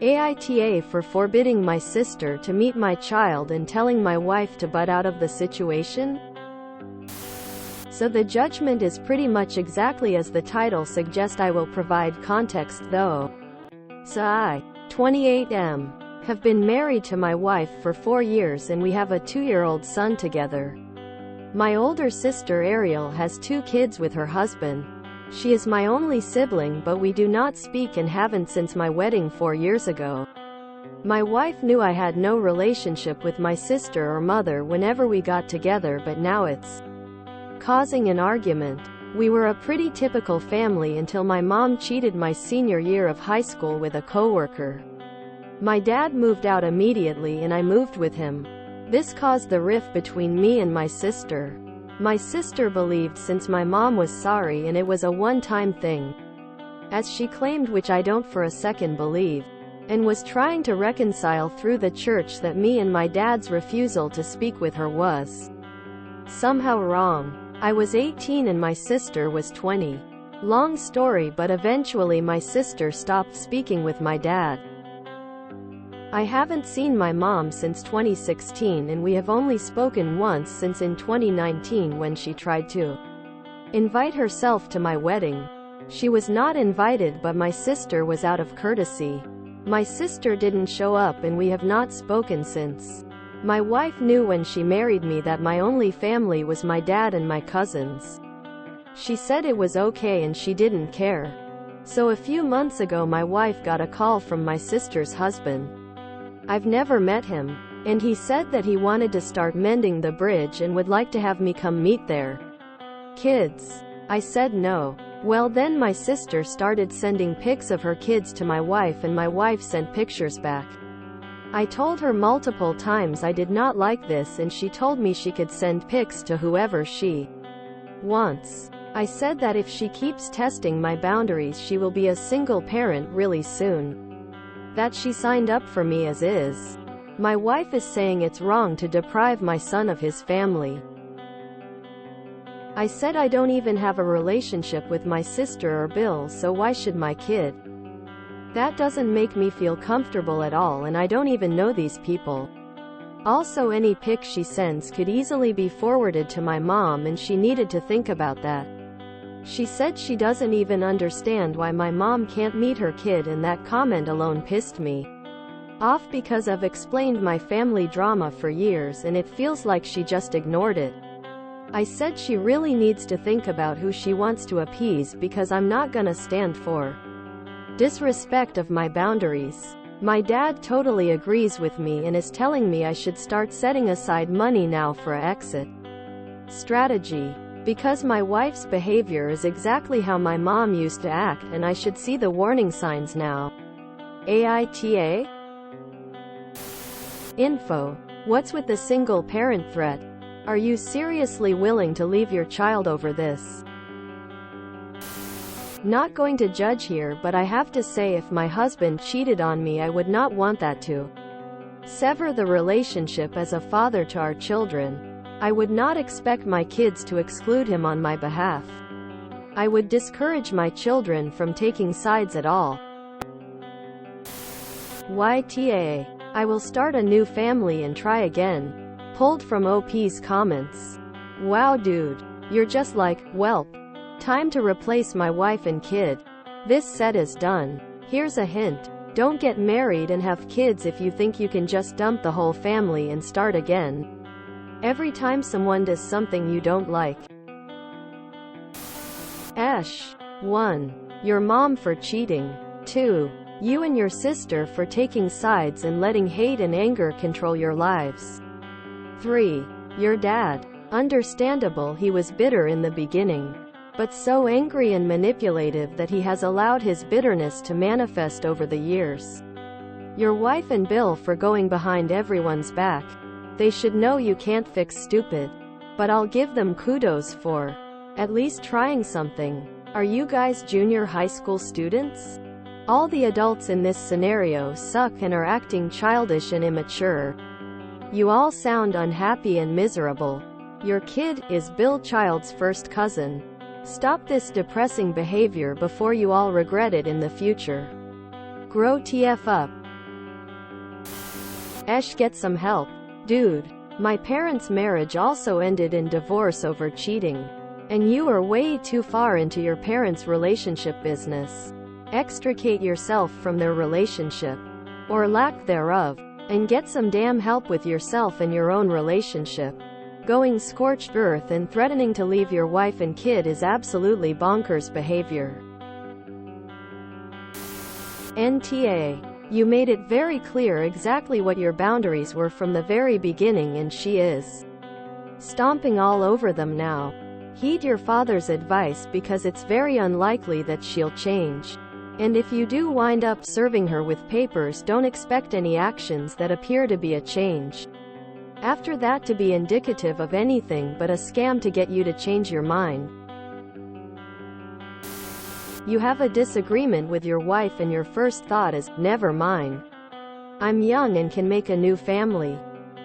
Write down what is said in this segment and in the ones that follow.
AITA for forbidding my sister to meet my child and telling my wife to butt out of the situation? So the judgment is pretty much exactly as the title suggests. I will provide context though. So I, 28 have been married to my wife for 4 years and we have a 2-year-old son together. My older sister Ariel has 2 kids with her husband. She is my only sibling, but we do not speak and haven't since my wedding 4 years ago. My wife knew I had no relationship with my sister or mother whenever we got together, but now it's causing an argument. We were a pretty typical family until my mom cheated my senior year of high school with a coworker. My dad moved out immediately and I moved with him. This caused the rift between me and my sister. My sister believed since my mom was sorry and it was a one-time thing, as she claimed, which I don't for a second believe, and was trying to reconcile through the church that me and my dad's refusal to speak with her was somehow wrong. I was 18 and my sister was 20. Long story, but eventually my sister stopped speaking with my dad. I haven't seen my mom since 2016 and we have only spoken once since in 2019 when she tried to invite herself to my wedding. She was not invited, but my sister was out of courtesy. My sister didn't show up and we have not spoken since. My wife knew when she married me that my only family was my dad and my cousins. She said it was okay and she didn't care. So a few months ago my wife got a call from my sister's husband. I've never met him, and he said that he wanted to start mending the bridge and would like to have me come meet their kids. I said no. Well, then my sister started sending pics of her kids to my wife and my wife sent pictures back. I told her multiple times I did not like this and she told me she could send pics to whoever she wants. I said that if she keeps testing my boundaries she will be a single parent really soon. That she signed up for me as is. My wife is saying it's wrong to deprive my son of his family. I said I don't even have a relationship with my sister or Bill, so why should my kid? That doesn't make me feel comfortable at all and I don't even know these people. Also, any pic she sends could easily be forwarded to my mom and she needed to think about that. She said she doesn't even understand why my mom can't meet her kid, and that comment alone pissed me off because I've explained my family drama for years and it feels like she just ignored it. I said she really needs to think about who she wants to appease because I'm not gonna stand for disrespect of my boundaries. My dad totally agrees with me and is telling me I should start setting aside money now for an exit strategy. Because my wife's behavior is exactly how my mom used to act and I should see the warning signs now. AITA? Info. What's with the single parent threat? Are you seriously willing to leave your child over this? Not going to judge here, but I have to say if my husband cheated on me I would not want that to sever the relationship as a father to our children. I would not expect my kids to exclude him on my behalf. I would discourage my children from taking sides at all. YTA. I will start a new family and try again. Pulled from OP's comments. Wow dude. You're just like, welp. Time to replace my wife and kid. This set is done. Here's a hint. Don't get married and have kids if you think you can just dump the whole family and start again every time someone does something you don't like. 1. Your mom for cheating. 2. You and your sister for taking sides and letting hate and anger control your lives. 3. Your dad. Understandable, he was bitter in the beginning, but so angry and manipulative that he has allowed his bitterness to manifest over the years. Your wife and Bill for going behind everyone's back. They should know you can't fix stupid. But I'll give them kudos for at least trying something. Are you guys junior high school students? All the adults in this scenario suck and are acting childish and immature. You all sound unhappy and miserable. Your kid is Bill Child's first cousin. Stop this depressing behavior before you all regret it in the future. Grow TF up. Get some help. Dude. My parents' marriage also ended in divorce over cheating. And you are way too far into your parents' relationship business. Extricate yourself from their relationship. Or lack thereof. And get some damn help with yourself and your own relationship. Going scorched earth and threatening to leave your wife and kid is absolutely bonkers behavior. NTA. You made it very clear exactly what your boundaries were from the very beginning, and she is stomping all over them now. Heed your father's advice because it's very unlikely that she'll change. And if you do wind up serving her with papers, don't expect any actions that appear to be a change after that to be indicative of anything but a scam to get you to change your mind. You have a disagreement with your wife and your first thought is, never mind. I'm young and can make a new family.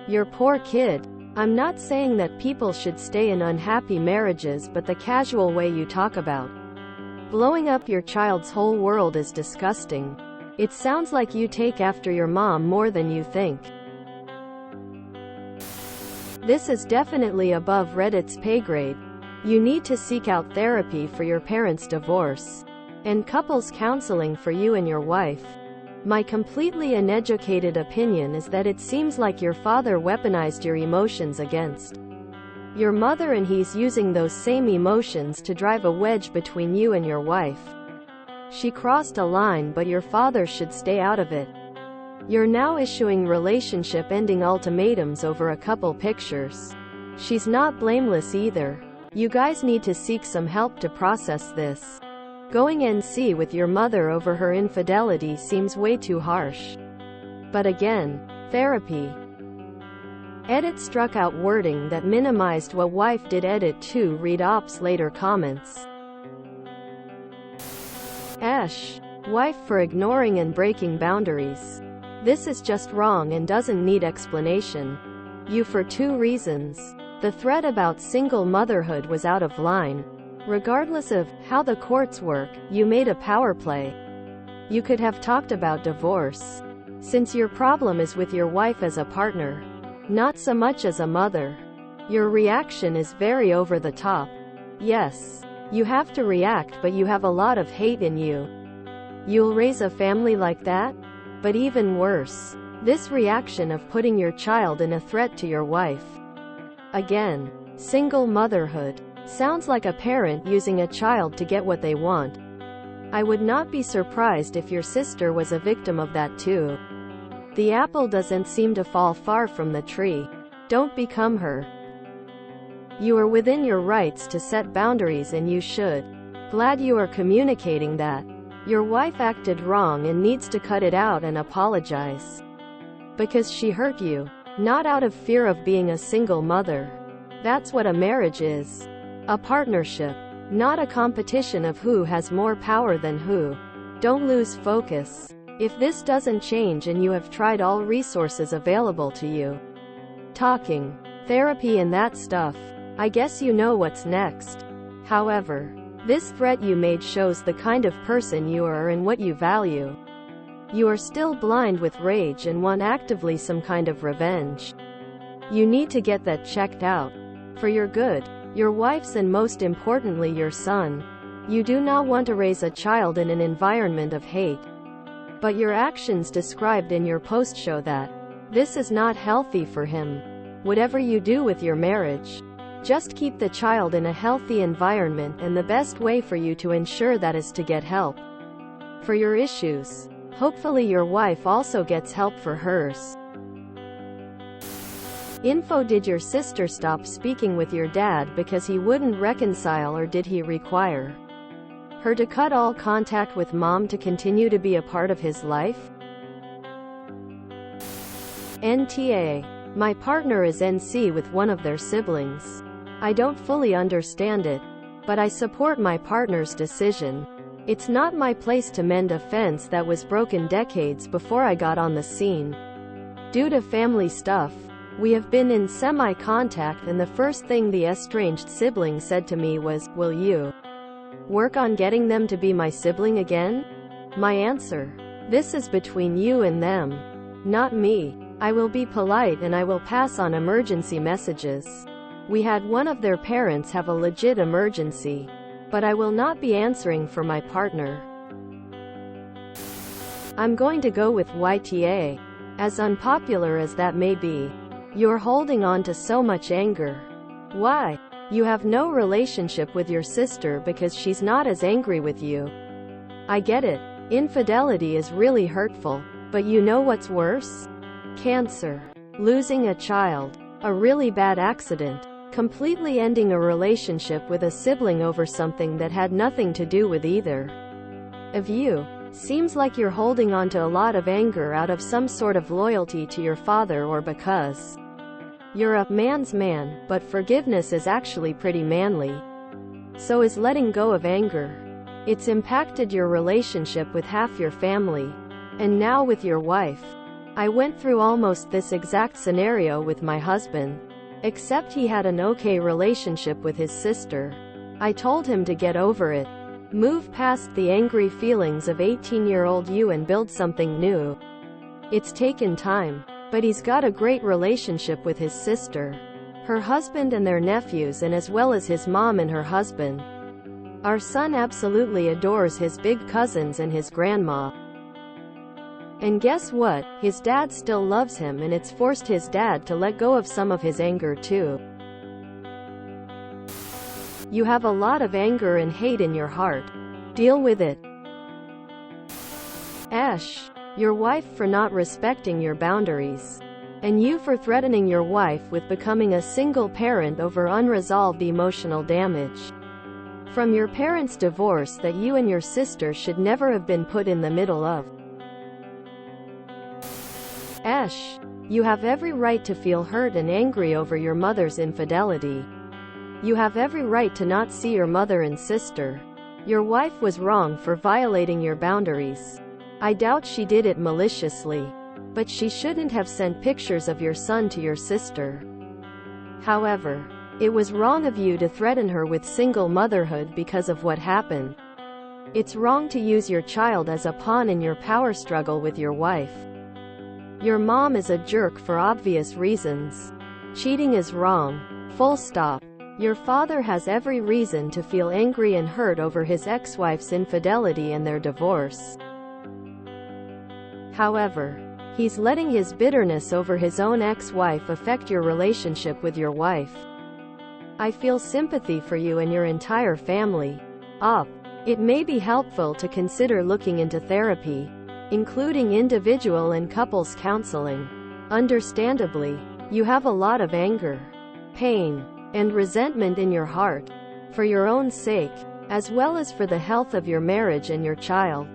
Your poor kid. I'm not saying that people should stay in unhappy marriages, but the casual way you talk about blowing up your child's whole world is disgusting. It sounds like you take after your mom more than you think. This is definitely above Reddit's pay grade. You need to seek out therapy for your parents' divorce. And couples counseling for you and your wife. My completely uneducated opinion is that it seems like your father weaponized your emotions against your mother, and he's using those same emotions to drive a wedge between you and your wife. She crossed a line, but your father should stay out of it. You're now issuing relationship-ending ultimatums over a couple pictures. She's not blameless either. You guys need to seek some help to process this. Going NC with your mother over her infidelity seems way too harsh. But again, therapy. Edit struck out wording that minimized what wife did. Edit 2 read ops later comments. Wife for ignoring and breaking boundaries. This is just wrong and doesn't need explanation. You for 2 reasons. The thread about single motherhood was out of line. Regardless of how the courts work, you made a power play. You could have talked about divorce. Since your problem is with your wife as a partner, not so much as a mother. Your reaction is very over the top. Yes, you have to react, but you have a lot of hate in you. You'll raise a family like that? But even worse, this reaction of putting your child in a threat to your wife. Again, single motherhood. Sounds like a parent using a child to get what they want. I would not be surprised if your sister was a victim of that too. The apple doesn't seem to fall far from the tree. Don't become her. You are within your rights to set boundaries, and you should. Glad you are communicating that. Your wife acted wrong and needs to cut it out and apologize. Because she hurt you, not out of fear of being a single mother. That's what a marriage is. A partnership, not a competition of who has more power than who. Don't lose focus. If this doesn't change and you have tried all resources available to you, talking, therapy and that stuff, I guess you know what's next. However, this threat you made shows the kind of person you are and what you value. You are still blind with rage and want actively some kind of revenge. You need to get that checked out. For your good, your wife's, and most importantly your son. You do not want to raise a child in an environment of hate. But your actions described in your post show that this is not healthy for him. Whatever you do with your marriage, just keep the child in a healthy environment, and the best way for you to ensure that is to get help for your issues. Hopefully your wife also gets help for hers. Info: did your sister stop speaking with your dad because he wouldn't reconcile, or did he require her to cut all contact with mom to continue to be a part of his life? NTA. My partner is NC with one of their siblings. I don't fully understand it, but I support my partner's decision. It's not my place to mend a fence that was broken decades before I got on the scene. Due to family stuff, we have been in semi-contact, and the first thing the estranged sibling said to me was, "Will you work on getting them to be my sibling again?" My answer: this is between you and them, not me. I will be polite and I will pass on emergency messages. We had one of their parents have a legit emergency. But I will not be answering for my partner. I'm going to go with YTA. As unpopular as that may be, you're holding on to so much anger. Why? You have no relationship with your sister because she's not as angry with you. I get it. Infidelity is really hurtful. But you know what's worse? Cancer. Losing a child. A really bad accident. Completely ending a relationship with a sibling over something that had nothing to do with either of you. Seems like you're holding on to a lot of anger out of some sort of loyalty to your father or because you're a man's man, but forgiveness is actually pretty manly. So is letting go of anger. It's impacted your relationship with half your family. And now with your wife. I went through almost this exact scenario with my husband. Except he had an okay relationship with his sister. I told him to get over it. Move past the angry feelings of 18-year-old you and build something new. It's taken time. But he's got a great relationship with his sister, her husband and their nephews, and as well as his mom and her husband. Our son absolutely adores his big cousins and his grandma. And guess what? His dad still loves him, and it's forced his dad to let go of some of his anger too. You have a lot of anger and hate in your heart. Deal with it. Ash. Your wife for not respecting your boundaries. And you for threatening your wife with becoming a single parent over unresolved emotional damage from your parents' divorce that you and your sister should never have been put in the middle of. Ash. You have every right to feel hurt and angry over your mother's infidelity. You have every right to not see your mother and sister. Your wife was wrong for violating your boundaries. I doubt she did it maliciously. But she shouldn't have sent pictures of your son to your sister. However, it was wrong of you to threaten her with single motherhood because of what happened. It's wrong to use your child as a pawn in your power struggle with your wife. Your mom is a jerk for obvious reasons. Cheating is wrong. Full stop. Your father has every reason to feel angry and hurt over his ex-wife's infidelity and their divorce. However, he's letting his bitterness over his own ex-wife affect your relationship with your wife. I feel sympathy for you and your entire family. It may be helpful to consider looking into therapy, including individual and couples counseling. Understandably, you have a lot of anger, pain, and resentment in your heart, for your own sake, as well as for the health of your marriage and your child.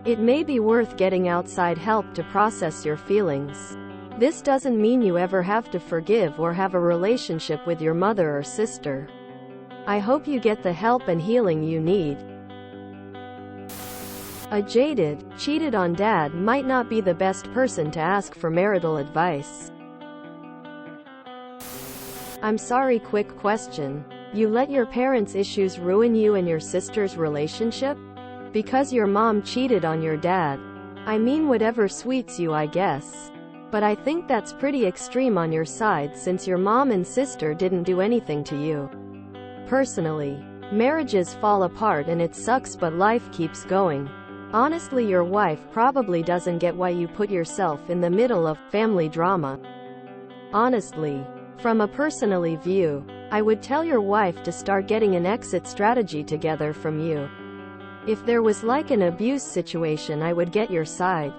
It may be worth getting outside help to process your feelings. This doesn't mean you ever have to forgive or have a relationship with your mother or sister. I hope you get the help and healing you need. A jaded, cheated on dad might not be the best person to ask for marital advice. I'm sorry, quick question. You let your parents' issues ruin you and your sister's relationship? Because your mom cheated on your dad. I mean, whatever sweets you, I guess. But I think that's pretty extreme on your side since your mom and sister didn't do anything to you. Personally, marriages fall apart and it sucks, but life keeps going. Honestly, your wife probably doesn't get why you put yourself in the middle of family drama. Honestly, from a personally view, I would tell your wife to start getting an exit strategy together from you. If there was like an abuse situation, I would get your side.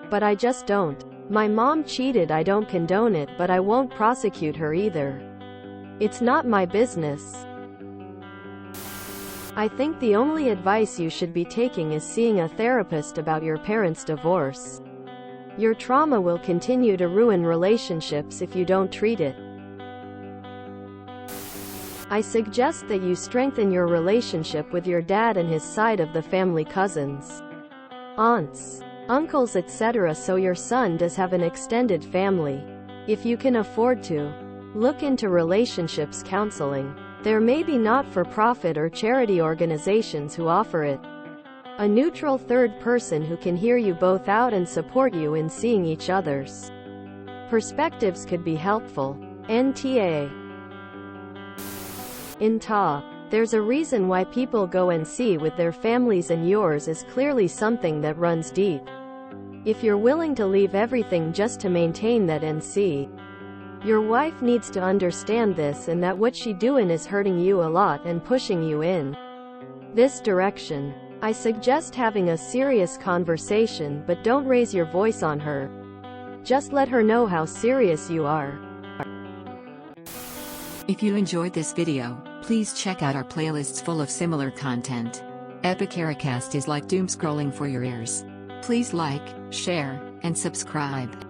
But I just don't. My mom cheated, I don't condone it, but I won't prosecute her either. It's not my business. I think the only advice you should be taking is seeing a therapist about your parents' divorce. Your trauma will continue to ruin relationships if you don't treat it. I suggest that you strengthen your relationship with your dad and his side of the family, cousins, aunts, uncles, etc., so your son does have an extended family. If you can afford to, look into relationships counseling. There may be not-for-profit or charity organizations who offer it. A neutral third person who can hear you both out and support you in seeing each other's perspectives could be helpful. NTA. In Ta, there's a reason why people go NC with their families, and yours is clearly something that runs deep. If you're willing to leave everything just to maintain that NC, your wife needs to understand this, and that what she doing is hurting you a lot and pushing you in this direction. I suggest having a serious conversation, but don't raise your voice on her. Just let her know how serious you are. If you enjoyed this video, please check out our playlists full of similar content. AmITheAsshole is like doom scrolling for your ears. Please like, share, and subscribe.